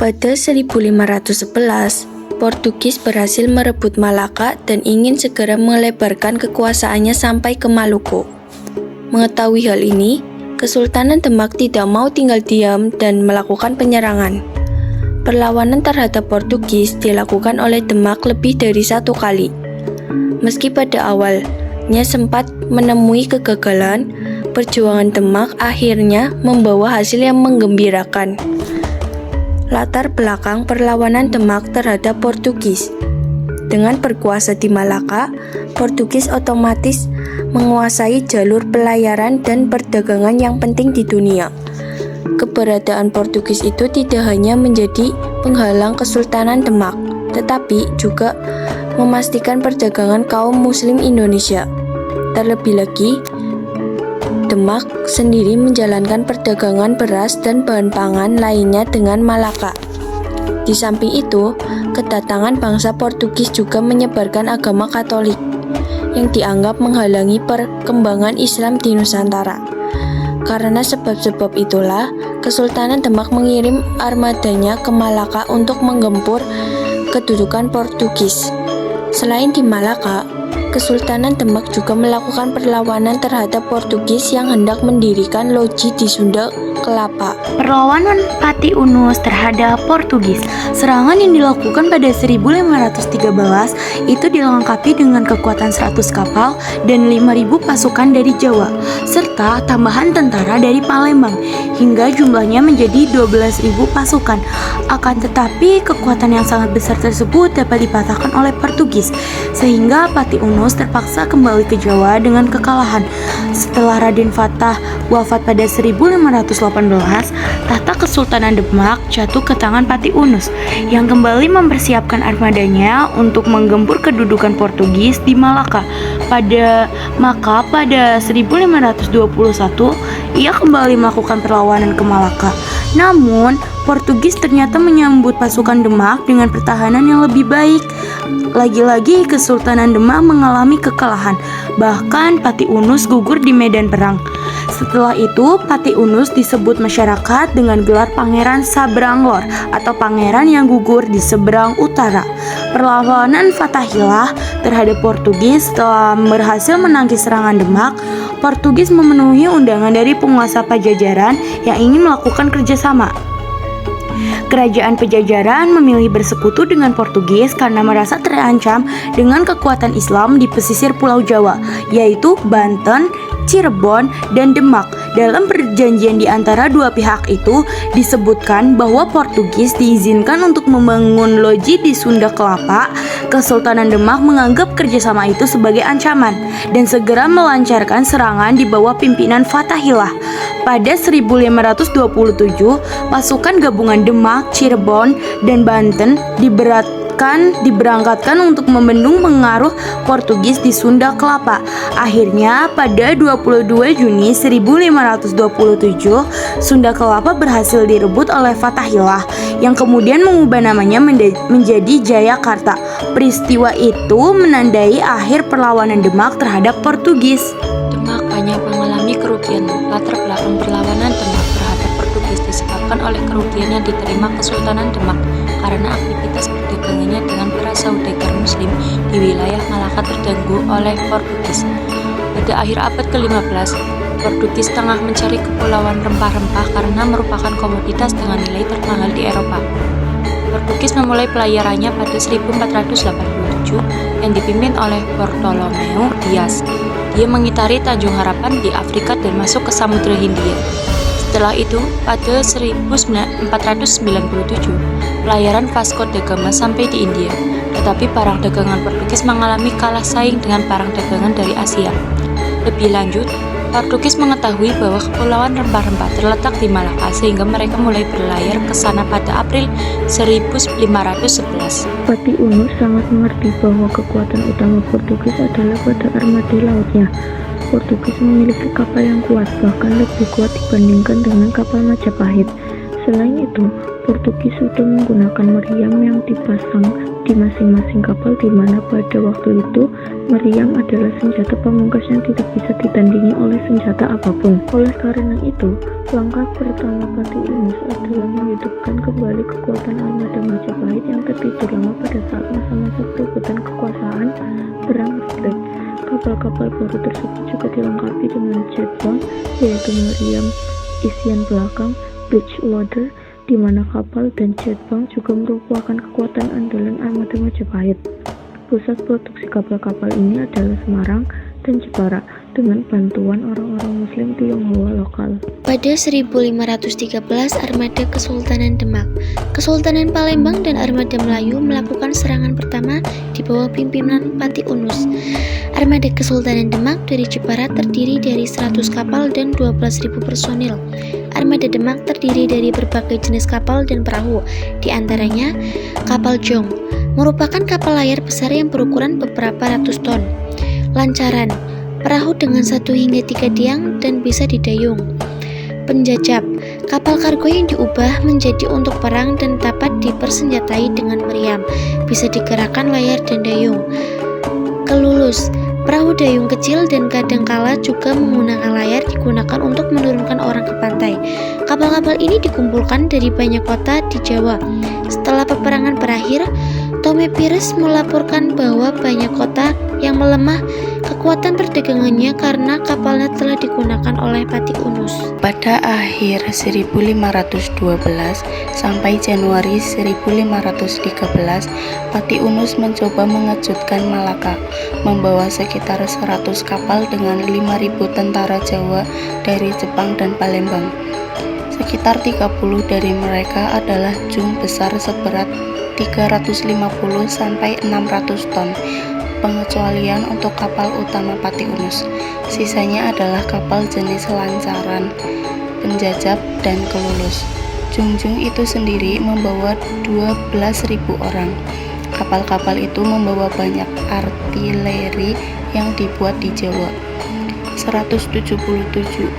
Pada 1511, Portugis berhasil merebut Malaka dan ingin segera melebarkan kekuasaannya sampai ke Maluku. Mengetahui hal ini, Kesultanan Demak tidak mau tinggal diam dan melakukan penyerangan. Perlawanan terhadap Portugis dilakukan oleh Demak lebih dari 1 kali. Meski pada awalnya sempat menemui kegagalan, perjuangan Demak akhirnya membawa hasil yang menggembirakan. Latar belakang perlawanan Demak terhadap Portugis. Dengan berkuasa di Malaka, Portugis otomatis menguasai jalur pelayaran dan perdagangan yang penting di dunia. Keberadaan Portugis itu tidak hanya menjadi penghalang Kesultanan Demak, tetapi juga memastikan perdagangan kaum Muslim Indonesia. Terlebih lagi, Demak sendiri menjalankan perdagangan beras dan bahan pangan lainnya dengan Malaka. Di samping itu, kedatangan bangsa Portugis juga menyebarkan agama Katolik yang dianggap menghalangi perkembangan Islam di Nusantara. Karena sebab-sebab itulah, Kesultanan Demak mengirim armadanya ke Malaka untuk menggempur kedudukan Portugis. Selain di Malaka, Kesultanan Demak juga melakukan perlawanan terhadap Portugis yang hendak mendirikan loji di Sunda Kelapa. Perlawanan Pati Unus terhadap Portugis. Serangan yang dilakukan pada 1513 itu dilengkapi dengan kekuatan 100 kapal dan 5.000 pasukan dari Jawa, serta tambahan tentara dari Palembang, hingga jumlahnya menjadi 12.000 pasukan. Akan tetapi, kekuatan yang sangat besar tersebut dapat dipatahkan oleh Portugis, sehingga Pati Unus terpaksa kembali ke Jawa dengan kekalahan. Setelah Raden Fatah wafat pada 1518, tahta Kesultanan Demak jatuh ke tangan Pati Unus yang kembali mempersiapkan armadanya untuk menggempur kedudukan Portugis di Malaka. Pada 1521, ia kembali melakukan perlawanan ke Malaka. Namun, Portugis ternyata menyambut pasukan Demak dengan pertahanan yang lebih baik. Lagi-lagi Kesultanan Demak mengalami kekalahan, bahkan Pati Unus gugur di medan perang. Setelah itu, Pati Unus disebut masyarakat dengan gelar Pangeran Sabranglor atau pangeran yang gugur di seberang utara. Perlawanan Fatahillah terhadap Portugis setelah berhasil menangkis serangan Demak, Portugis memenuhi undangan dari penguasa Pajajaran yang ingin melakukan kerjasama. Kerajaan Pajajaran memilih bersekutu dengan Portugis karena merasa terancam dengan kekuatan Islam di pesisir Pulau Jawa, yaitu Banten, Cirebon, dan Demak. Dalam perjanjian di antara dua pihak itu disebutkan bahwa Portugis diizinkan untuk membangun loji di Sunda Kelapa. Kesultanan Demak menganggap kerjasama itu sebagai ancaman dan segera melancarkan serangan di bawah pimpinan Fatahillah. Pada 1527, pasukan gabungan Demak, Cirebon, dan Banten diberangkatkan untuk membendung pengaruh Portugis di Sunda Kelapa. Akhirnya, pada 22 Juni 1527, Sunda Kelapa berhasil direbut oleh Fatahillah yang kemudian mengubah namanya menjadi Jayakarta. Peristiwa itu menandai akhir perlawanan Demak terhadap Portugis. Demak banyak mengalami kerugian. Latar belakang perlawanan Demak terhadap Portugis disebabkan oleh kerugian yang diterima Kesultanan Demak karena aktivitas perdagangannya dengan para saudagar Muslim di wilayah Malaka terganggu oleh Portugis. Pada akhir abad ke-15, Portugis tengah mencari kepulauan rempah-rempah karena merupakan komoditas dengan nilai termahal di Eropa. Portugis memulai pelayarannya pada 1487 yang dipimpin oleh Bartolomeu Dias. Dia mengitari Tanjung Harapan di Afrika dan masuk ke Samudra Hindia. Setelah itu, pada 1497, pelayaran Vasco da Gama sampai di India, tetapi barang dagangan Portugis mengalami kalah saing dengan barang dagangan dari Asia. Lebih lanjut, Portugis mengetahui bahwa kepulauan rempah-rempah terletak di Malaka sehingga mereka mulai berlayar ke sana pada April 1511. Pati Unus sangat mengerti bahwa kekuatan utama Portugis adalah pada armada lautnya. Portugis memiliki kapal yang kuat, bahkan lebih kuat dibandingkan dengan kapal Majapahit. Selain itu, Portugis sudah menggunakan meriam yang dipasang di masing-masing kapal, di mana pada waktu itu meriam adalah senjata pamungkas yang tidak bisa ditandingi oleh senjata apapun. Oleh karena itu, langkah pertama Patih Yunus adalah menghidupkan kembali kekuatan armada Majapahit yang tertidur lama pada saat masa-masa perebutan kekuasaan Perang Retret. Kapal-kapal baru tersebut juga dilengkapi dengan jet bomb, yaitu meriam isian belakang breech loader, di mana kapal dan jet bomb juga merupakan kekuatan andalan armada Majapahit. Pusat produksi kapal-kapal ini adalah Semarang dan Jepara dengan bantuan orang-orang Muslim Tionghoa lokal. Pada 1513, armada Kesultanan Demak, Kesultanan Palembang dan armada Melayu melakukan serangan pertama di bawah pimpinan Patih Unus. Armada Kesultanan Demak dari Jepara terdiri dari 100 kapal dan 12.000 personil. Armada Demak terdiri dari berbagai jenis kapal dan perahu, di antaranya kapal jong, merupakan kapal layar besar yang berukuran beberapa ratus ton. Lancaran, perahu dengan 1 hingga 3 tiang dan bisa didayung. Penjajab, kapal kargo yang diubah menjadi untuk perang dan dapat dipersenjatai dengan meriam, bisa digerakkan layar dan dayung. Kelulus, perahu dayung kecil dan kadangkala juga menggunakan layar digunakan untuk menurunkan orang ke pantai. Kapal-kapal ini dikumpulkan dari banyak kota di Jawa. Setelah peperangan berakhir, Tome Pires melaporkan bahwa banyak kota yang melemah kekuatan perdagangannya karena kapalnya telah digunakan oleh Patih Unus. Pada akhir 1512 sampai Januari 1513, Patih Unus mencoba mengejutkan Malaka, membawa sekitar 100 kapal dengan 5.000 tentara Jawa dari Jepang dan Palembang. Sekitar 30 dari mereka adalah jung besar seberat 350 sampai 600 ton, pengecualian untuk kapal utama Patih Unus. Sisanya adalah kapal jenis lancaran, penjajab, dan kelulus. Jungjung itu sendiri membawa 12.000 orang. Kapal-kapal itu membawa banyak artileri yang dibuat di Jawa. 177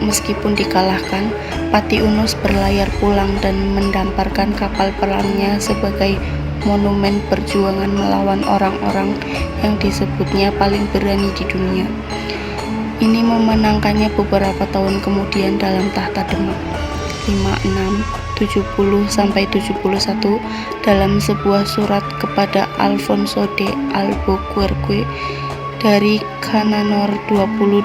meskipun dikalahkan, Patih Unus berlayar pulang dan mendamparkan kapal perangnya sebagai monumen perjuangan melawan orang-orang yang disebutnya paling berani di dunia. Ini memenangkannya beberapa tahun kemudian dalam tahta Demak. 56, 70 sampai 71 dalam sebuah surat kepada Alfonso de Albuquerque dari Cananor 22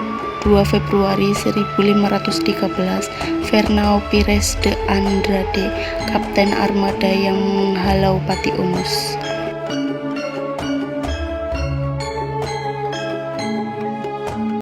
Februari 1513, Fernão Pires de Andrade, kapten armada yang menghalau Patih Unus.